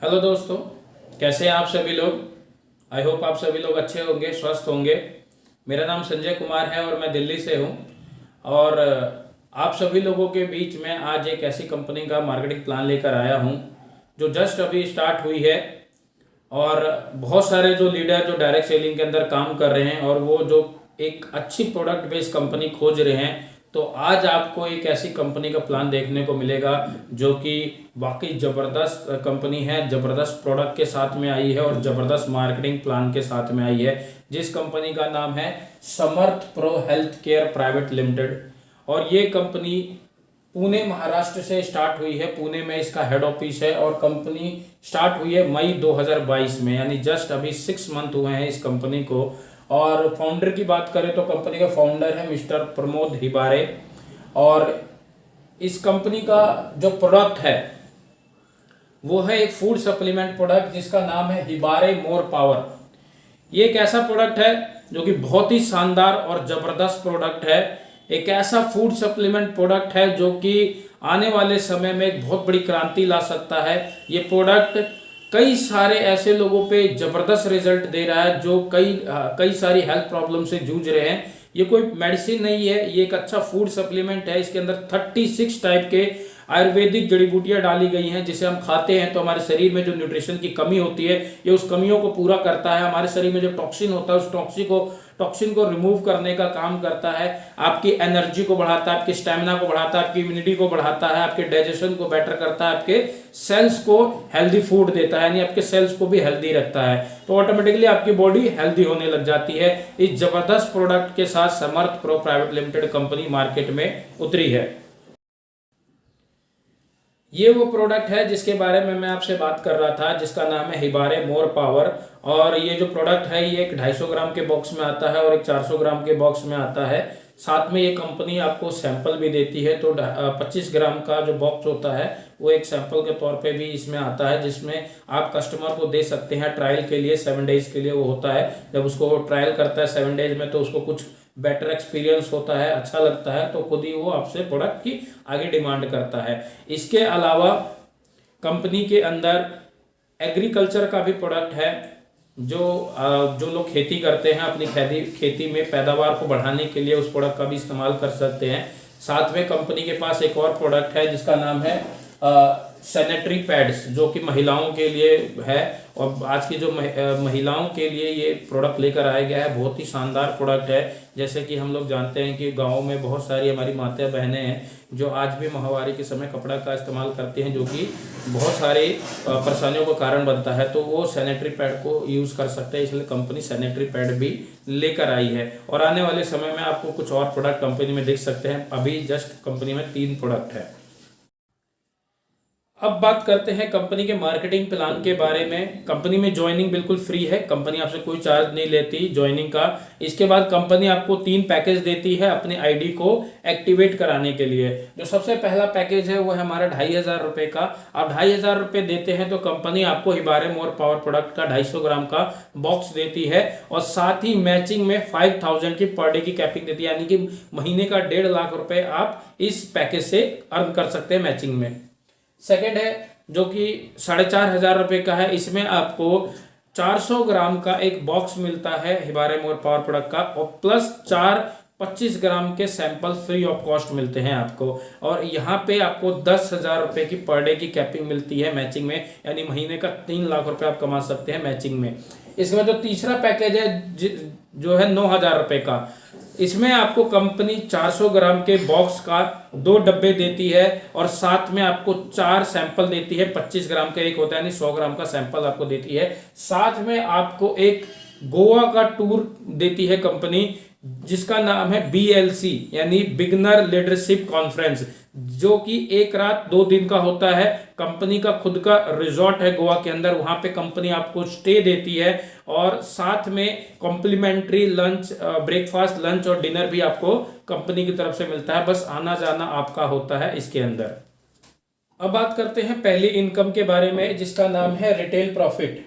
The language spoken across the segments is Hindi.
हेलो दोस्तों, कैसे हैं आप सभी लोग। आई होप आप सभी लोग अच्छे होंगे, स्वस्थ होंगे। मेरा नाम संजय कुमार है और मैं दिल्ली से हूं। और आप सभी लोगों के बीच में आज एक ऐसी कंपनी का मार्केटिंग प्लान लेकर आया हूं जो जस्ट अभी स्टार्ट हुई है। और बहुत सारे जो लीडर जो डायरेक्ट सेलिंग के अंदर काम कर रहे हैं और वो जो एक अच्छी प्रोडक्ट बेस्ड कंपनी खोज रहे हैं, तो आज आपको एक ऐसी कंपनी का प्लान देखने को मिलेगा जो कि वाकई ज़बरदस्त कंपनी है, ज़बरदस्त प्रोडक्ट के साथ में आई है और ज़बरदस्त मार्केटिंग प्लान के साथ में आई है। जिस कंपनी का नाम है Samarth pro health care private limited. और ये कंपनी पुणे महाराष्ट्र से स्टार्ट हुई है। पुणे में इसका हेड ऑफिस है और कंपनी स्टार्ट हुई है मई 2022 में, यानी जस्ट अभी 6 मंथ हुए हैं इस कंपनी को। और फाउंडर की बात करें तो कंपनी का फाउंडर है मिस्टर प्रमोद हिबारे। और इस कंपनी का जो प्रोडक्ट है वो है एक फूड सप्लीमेंट प्रोडक्ट जिसका नाम है हिबारे मोर पावर। ये एक ऐसा प्रोडक्ट है जो कि बहुत ही शानदार और ज़बरदस्त प्रोडक्ट है। एक ऐसा फूड सप्लीमेंट प्रोडक्ट है जो कि आने वाले समय में एक बहुत बड़ी क्रांति ला सकता है। ये प्रोडक्ट कई सारे ऐसे लोगों पे ज़बरदस्त रिजल्ट दे रहा है जो कई सारी हेल्थ प्रॉब्लम से जूझ रहे हैं। ये कोई मेडिसिन नहीं है, ये एक अच्छा फूड सप्लीमेंट है। इसके अंदर 36 टाइप के आयुर्वेदिक जड़ी बूटियां डाली गई हैं जिसे हम खाते हैं तो हमारे शरीर में जो न्यूट्रिशन की कमी होती है ये उस कमियों को पूरा करता है। हमारे शरीर में जो टॉक्सिन होता है उस टॉक्सिन को रिमूव करने का काम करता है। आपकी एनर्जी को बढ़ाता है, आपकी स्टेमिना को बढ़ाता है, आपकी इम्यूनिटी को बढ़ाता है, आपके डाइजेशन को बेटर करता है, आपके सेल्स को हेल्दी फूड देता है, यानी आपके सेल्स को भी हेल्दी रखता है। तो ऑटोमेटिकली आपकी बॉडी हेल्दी होने लग जाती है। इस जबरदस्त प्रोडक्ट के साथ Samarth pro private limited company market में उतरी है। ये वो प्रोडक्ट है जिसके बारे में मैं आपसे बात कर रहा था, जिसका नाम है हिबारे मोर पावर। और ये जो प्रोडक्ट है ये एक 250 ग्राम के बॉक्स में आता है और एक 400 ग्राम के बॉक्स में आता है। साथ में ये कंपनी आपको सैंपल भी देती है। तो 25 ग्राम का जो बॉक्स होता है वो एक सैंपल के तौर पे भी इसमें आता है, जिसमें आप कस्टमर को दे सकते हैं ट्रायल के लिए। 7 डेज के लिए वो होता है। जब उसको ट्रायल करता है 7 डेज में तो उसको कुछ बेटर एक्सपीरियंस होता है, अच्छा लगता है, तो खुद ही वो आपसे प्रोडक्ट की आगे डिमांड करता है। इसके अलावा कंपनी के अंदर एग्रीकल्चर का भी प्रोडक्ट है। जो लोग खेती करते हैं अपनी खेती में पैदावार को बढ़ाने के लिए उस प्रोडक्ट का भी इस्तेमाल कर सकते हैं। साथ में कंपनी के पास एक और प्रोडक्ट है जिसका नाम है सैनिटरी पैड्स, जो कि महिलाओं के लिए है। और आज की जो महिलाओं के लिए ये प्रोडक्ट लेकर आया गया है, बहुत ही शानदार प्रोडक्ट है। जैसे कि हम लोग जानते हैं कि गाँव में बहुत सारी हमारी माता बहनें हैं जो आज भी माहवारी के समय कपड़ा का इस्तेमाल करती हैं, जो कि बहुत सारी परेशानियों का कारण बनता है। तो वो सैनिटरी पैड को यूज़ कर सकते हैं, इसलिए कंपनी सैनिटरी पैड भी लेकर आई है। और आने वाले समय में आपको कुछ और प्रोडक्ट कंपनी में देख सकते हैं। अभी जस्ट कंपनी में 3 प्रोडक्ट है। अब बात करते हैं कंपनी के मार्केटिंग प्लान के बारे में। कंपनी में ज्वाइनिंग बिल्कुल फ्री है, कंपनी आपसे कोई चार्ज नहीं लेती ज्वाइनिंग का। इसके बाद कंपनी आपको 3 पैकेज देती है अपने आईडी को एक्टिवेट कराने के लिए। जो सबसे पहला पैकेज है वो है हमारा 2500 रुपये का। आप 2500 रुपये देते हैं तो कंपनी आपको हिबारे मोर पावर प्रोडक्ट का 250 ग्राम का बॉक्स देती है और साथ ही मैचिंग में 5000 की पर डे की कैपिंग देती है, यानी कि महीने का 1.5 लाख रुपए आप इस पैकेज से अर्न कर सकते हैं मैचिंग में। सेकेंड है जो कि 4500 रुपये का है। इसमें आपको 400 ग्राम का एक बॉक्स मिलता है हिबारे मोर पावर प्रोडक्ट का और प्लस 25 ग्राम के सैंपल फ्री ऑफ कॉस्ट मिलते हैं आपको। और यहाँ पे आपको 10,000 रुपये की पर डे की कैपिंग मिलती है मैचिंग में, यानी महीने का 3 लाख रुपये आप कमा सकते हैं मैचिंग में। इसके बाद जो तीसरा पैकेज है जो है 9,000 रुपये का, इसमें आपको कंपनी 400 ग्राम के बॉक्स का 2 डब्बे देती है और साथ में आपको 4 सैंपल देती है। 25 ग्राम का एक होता है, यानी 100 ग्राम का सैंपल आपको देती है। साथ में आपको एक गोवा का टूर देती है कंपनी, जिसका नाम है BLC यानी बिगनर लीडरशिप कॉन्फ्रेंस, जो कि 1 रात 2 दिन का होता है। कंपनी का खुद का रिजॉर्ट है गोवा के अंदर, वहां पे कंपनी आपको स्टे देती है और साथ में कॉम्प्लीमेंट्री लंच, ब्रेकफास्ट, लंच और डिनर भी आपको कंपनी की तरफ से मिलता है। बस आना जाना आपका होता है इसके अंदर। अब बात करते हैं पहली इनकम के बारे में, जिसका नाम है रिटेल प्रॉफिट।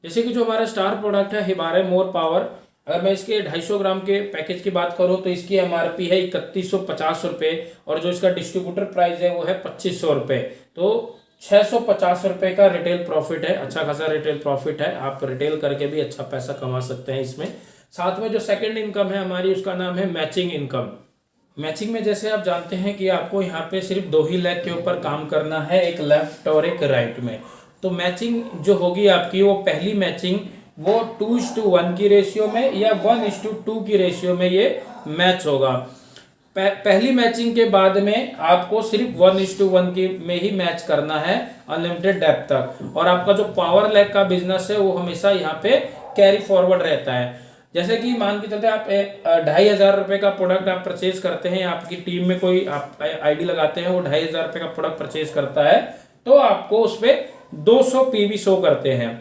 जैसे कि जो हमारा स्टार प्रोडक्ट है हिबारे मोर पावर, अगर मैं इसके 250 ग्राम के पैकेज की बात करूं तो इसकी MRP है 3150 रुपये और जो इसका डिस्ट्रीब्यूटर प्राइस है वो है 2500 रुपये। तो ₹650 का रिटेल प्रॉफिट है। अच्छा खासा रिटेल प्रॉफिट है, आप रिटेल करके भी अच्छा पैसा कमा सकते हैं इसमें। साथ में जो सेकंड इनकम है हमारी, उसका नाम है मैचिंग इनकम। मैचिंग में जैसे आप जानते हैं कि आपको यहाँ पे सिर्फ 2 ही लेग के ऊपर काम करना है, एक लेफ्ट और एक राइट में। तो मैचिंग जो होगी आपकी, वो पहली मैचिंग वो 2:1 की रेशियो में या 1:2 की रेशियो में ये मैच होगा। पहली मैचिंग के बाद में आपको सिर्फ 1:1 की में ही मैच करना है अनलिमिटेड डेप्थ तक, और आपका जो पावर लेग का बिजनेस है वो हमेशा यहाँ पे कैरी फॉरवर्ड रहता है। जैसे कि मान के चलते आप 2,500 का प्रोडक्ट आप परचेज करते हैं, आपकी टीम में कोई आप आईडी लगाते हैं, वो 2,500 का प्रोडक्ट परचेज करता है, तो आपको उस पर 200 पीवी शो करते हैं।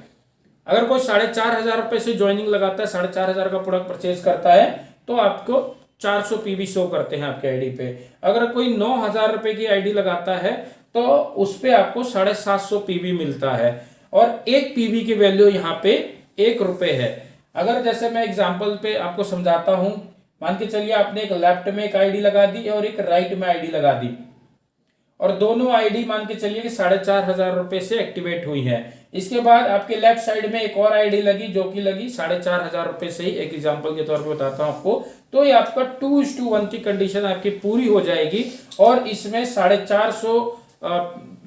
अगर कोई 4,500 से ज्वाइनिंग लगाता है, 4,500 का प्रोडक्ट परचेज करता है, तो आपको 400 पीवी शो करते हैं आपके आईडी पे। अगर कोई 9,000 की आईडी लगाता है तो उस पे आपको 750 पीवी मिलता है, और एक पीवी की वैल्यू यहाँ पे ₹1 है। अगर जैसे मैं एग्जांपल पे आपको समझाता हूं, मान के चलिए आपने एक लेफ्ट में एक आईडी लगा दी और एक राइट में आईडी लगा दी, और दोनों आईडी मान के चलिए कि ₹4,500 से एक्टिवेट हुई है। इसके बाद आपके लेफ्ट साइड में एक और आईडी लगी, जो कि लगी ₹4,500 से ही, एक एग्जांपल के तौर पे बताता हूं आपको। तो ये आपका 2:1 की कंडीशन आपकी पूरी हो जाएगी, और इसमें 450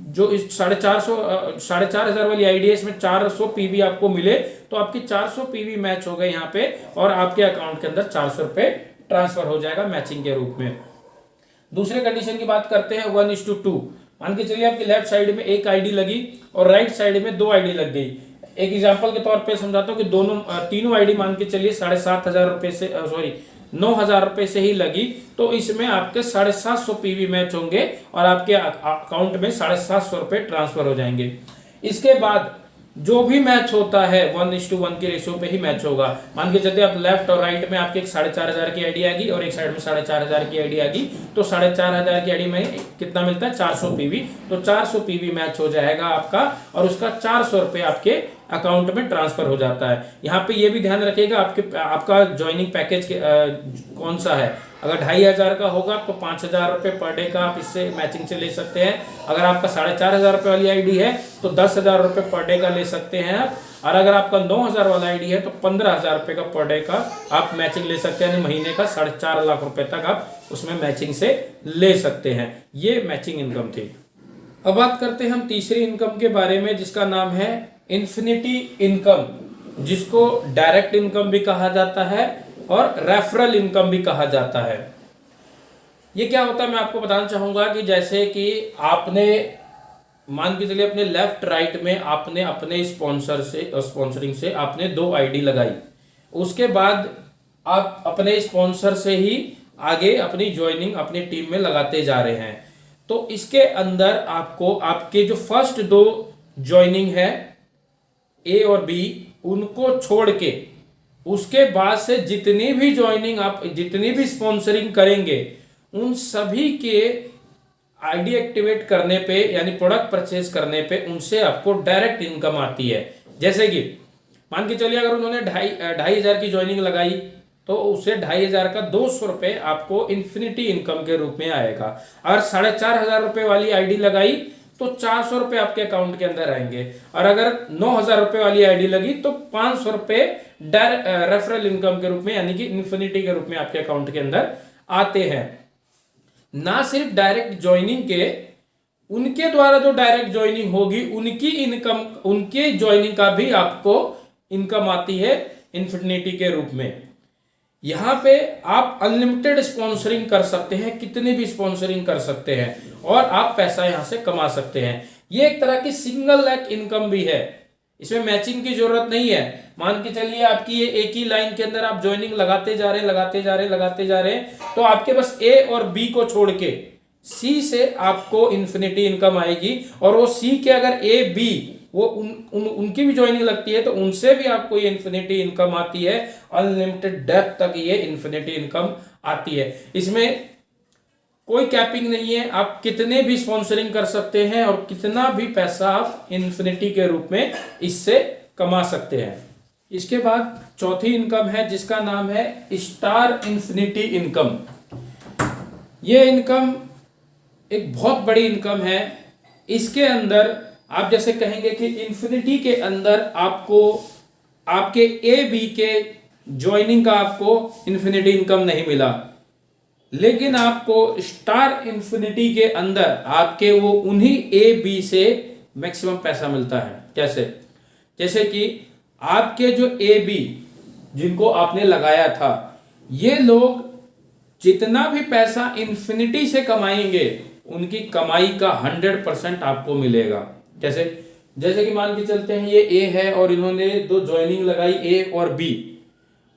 जो इस 4,500 वाली आईडी है, इसमें 400 पीवी आपको मिले, तो आपकी 400 पीवी मैच हो गए यहाँ पे, और आपके अकाउंट के अंदर ₹400 ट्रांसफर हो जाएगा मैचिंग के रूप में। दूसरे कंडीशन की बात करते हैं 1:2। मान के चलिए आपकी लेफ्ट साइड में एक आईडी लगी और राइट साइड में 2 आईडी लग गई। एक एग्जांपल के तौर पे समझाता हूँ कि तीनों आईडी मान के चलिए ₹9,000 से ही लगी, तो इसमें आपके 750 पीवी मैच होंगे और आपके अकाउंट में ₹750 ट्रांसफर हो जाएंगे। इसके बाद जो भी मैच होता है 1:1 की रेशियो पे ही मैच होगा। मान के चलते आप लेफ्ट और राइट में आपके एक 4,500 की आईडी आ गई और एक साइड में 4,500 की आईडी आ गई, तो 4,500 की आईडी में कितना मिलता है? 400 पीवी। तो 400 पीवी मैच हो जाएगा आपका, और उसका ₹400 आपके अकाउंट में ट्रांसफर हो जाता है। यहाँ पे ये भी ध्यान रखिएगा आपका ज्वाइनिंग पैकेज कौन सा है। अगर 2,500 का होगा तो ₹5,000 पर डे का आप इससे मैचिंग से ले सकते हैं। अगर आपका 4,500 वाली आईडी है तो ₹10,000 पर डे का ले सकते हैं आप, और अगर आपका 9,000 वाला आईडी है तो ₹15,000 का पर डे का आप मैचिंग ले सकते हैं, यानी महीने का 4.5 लाख रुपए तक आप उसमें मैचिंग से ले सकते हैं। ये मैचिंग इनकम थी। अब बात करते हैं हम तीसरी इनकम के बारे में, जिसका नाम है इन्फिनिटी इनकम, जिसको डायरेक्ट इनकम भी कहा जाता है और रेफरल इनकम भी कहा जाता है। ये क्या होता है मैं आपको बताना चाहूंगा कि जैसे कि आपने मान के चलिए अपने लेफ्ट राइट में आपने अपने स्पॉन्सरिंग से आपने 2 आईडी लगाई, उसके बाद आप अपने स्पॉन्सर से ही आगे अपनी ज्वाइनिंग अपनी टीम में लगाते जा रहे हैं। तो इसके अंदर आपको आपके जो फर्स्ट 2 ज्वाइनिंग है ए और बी, उनको छोड़ के उसके बाद से जितनी भी ज्वाइनिंग आप जितनी भी स्पॉन्सरिंग करेंगे, उन सभी के आईडी एक्टिवेट करने पे यानी प्रोडक्ट परचेज करने पे उनसे आपको डायरेक्ट इनकम आती है। जैसे कि मान के चलिए अगर उन्होंने 2,500 की ज्वाइनिंग लगाई तो उससे 2,500 का ₹200 आपको इन्फिनिटी इनकम के रूप में आएगा। अगर 4,500 वाली आईडी लगाई तो ₹400 आपके अकाउंट के अंदर आएंगे, और अगर 9,000 वाली आईडी लगी तो ₹500 डायरेक्ट रेफरल इनकम के रूप में यानी कि इन्फिनिटी के रूप में आपके अकाउंट के अंदर आते हैं। ना सिर्फ डायरेक्ट ज्वाइनिंग के, उनके द्वारा जो डायरेक्ट ज्वाइनिंग होगी उनकी इनकम, उनके ज्वाइनिंग का भी आपको इनकम आती है इन्फिनिटी के रूप में। यहाँ पे आप अनलिमिटेड स्पॉन्सरिंग कर सकते हैं, कितनी भी स्पॉन्सरिंग कर सकते हैं और आप पैसा यहाँ से कमा सकते हैं। ये एक तरह की सिंगल लेग इनकम भी है, इसमें मैचिंग की जरूरत नहीं है। मान के चलिए आपकी ये एक ही लाइन के अंदर आप ज्वाइनिंग लगाते जा रहे हैं, तो आपके बस ए और बी को छोड़ के सी से आपको इन्फिनिटी इनकम आएगी, और वो सी के अगर ए बी वो उनकी भी ज्वाइनिंग लगती है तो उनसे भी आपको ये इन्फिनिटी इनकम आती है। अनलिमिटेड डेप्थ तक ये इन्फिनिटी इनकम आती है। इसमें कोई कैपिंग नहीं है, आप कितने भी स्पॉन्सरिंग कर सकते हैं और कितना भी पैसा आप इन्फिनिटी के रूप में इससे कमा सकते हैं। इसके बाद चौथी इनकम है जिसका नाम है स्टार इन्फिनिटी इनकम। ये इनकम एक बहुत बड़ी इनकम है इसके अंदर आप जैसे कहेंगे कि इन्फिनिटी के अंदर आपको आपके ए बी के ज्वाइनिंग का आपको इन्फिनिटी इनकम नहीं मिला, लेकिन आपको स्टार इन्फिनिटी के अंदर आपके वो उन्हीं ए बी से मैक्सिमम पैसा मिलता है। कैसे? जैसे कि आपके जो ए बी जिनको आपने लगाया था, ये लोग जितना भी पैसा इन्फिनिटी से कमाएंगे उनकी कमाई का 100% आपको मिलेगा। कैसे? जैसे कि मान के चलते हैं ये ए है और इन्होंने दो ज्वाइनिंग लगाई ए और बी,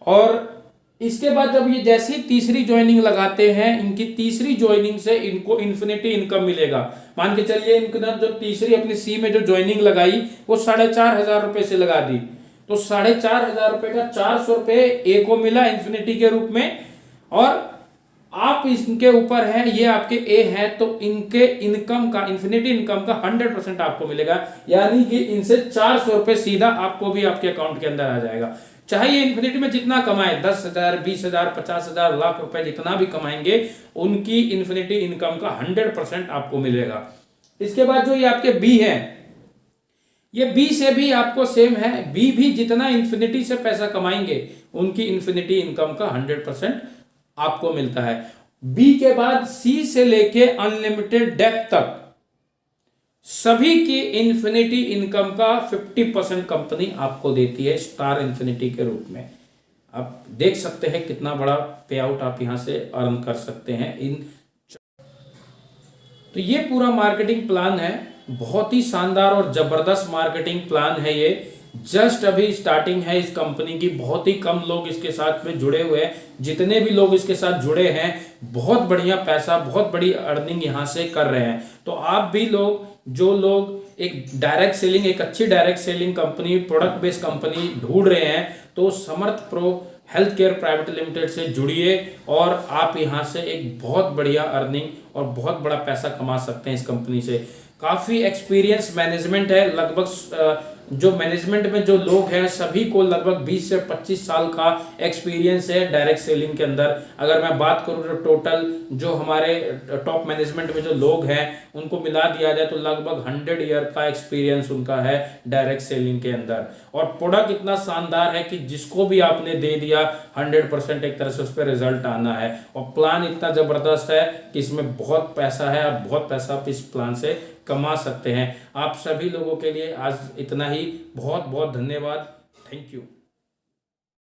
और इसके बाद जब ये जैसे ही तीसरी ज्वाइनिंग लगाते हैं, इनकी तीसरी ज्वाइनिंग से इनको इन्फिनिटी इनकम मिलेगा। मान के चलिए इनका जो तीसरी अपनी सी में जो ज्वाइनिंग लगाई वो 4,500 रुपए से लगा दी, तो 4,500 रुपए का 400 रुपए ए को मिला इन्फिनिटी के रूप में, और आप इनके ऊपर है, ये आपके ए है, तो इनके इनकम का इन्फिनिटी इनकम का 100% आपको मिलेगा, यानी कि इनसे 400 रुपए सीधा आपको भी आपके अकाउंट के अंदर आ जाएगा। चाहे ये इन्फिनिटी में जितना कमाए, 10,000, 20,000, 50,000, लाख रुपए जितना भी कमाएंगे, उनकी इन्फिनिटी इनकम का 100% आपको मिलेगा। इसके बाद जो ये आपके बी है, ये बी से भी आपको सेम है, बी भी जितना इन्फिनिटी से पैसा कमाएंगे उनकी इन्फिनिटी इनकम का 100% आपको मिलता है। बी के बाद सी से लेके अनलिमिटेड डेप्थ तक सभी की इन्फिनिटी इनकम का 50% कंपनी आपको देती है स्टार इन्फिनिटी के रूप में। आप देख सकते हैं कितना बड़ा पे आउट आप यहां से अर्न कर सकते हैं इन। तो ये पूरा मार्केटिंग प्लान है, बहुत ही शानदार और जबरदस्त मार्केटिंग प्लान है ये। जस्ट अभी स्टार्टिंग है इस कंपनी की, बहुत ही कम लोग इसके साथ में जुड़े हुए हैं। जितने भी लोग इसके साथ जुड़े हैं बहुत बढ़िया पैसा, बहुत बड़ी अर्निंग यहाँ से कर रहे हैं। तो आप भी लोग, जो लोग एक डायरेक्ट सेलिंग, एक अच्छी direct selling company, product based company ढूंढ रहे हैं, तो Samarth pro health care private limited से जुड़िए और आप यहाँ से एक बहुत बढ़िया अर्निंग और बहुत बड़ा पैसा कमा सकते हैं इस कंपनी से। काफ़ी एक्सपीरियंस मैनेजमेंट है, लगभग जो मैनेजमेंट में जो लोग हैं सभी को लगभग 20 से 25 साल का एक्सपीरियंस है डायरेक्ट सेलिंग के अंदर। अगर मैं बात करूँ तो टोटल जो हमारे टॉप मैनेजमेंट में जो लोग हैं उनको मिला दिया जाए तो लगभग 100 ईयर का एक्सपीरियंस उनका है डायरेक्ट सेलिंग के अंदर। और प्रोडक्ट इतना शानदार है कि जिसको भी आपने दे दिया 100% एक तरह से उस पर रिजल्ट आना है। और प्लान इतना ज़बरदस्त है कि इसमें बहुत पैसा है, आप बहुत पैसा आप इस प्लान से कमा सकते हैं। आप सभी लोगों के लिए आज इतना ही, बहुत बहुत धन्यवाद, थैंक यू।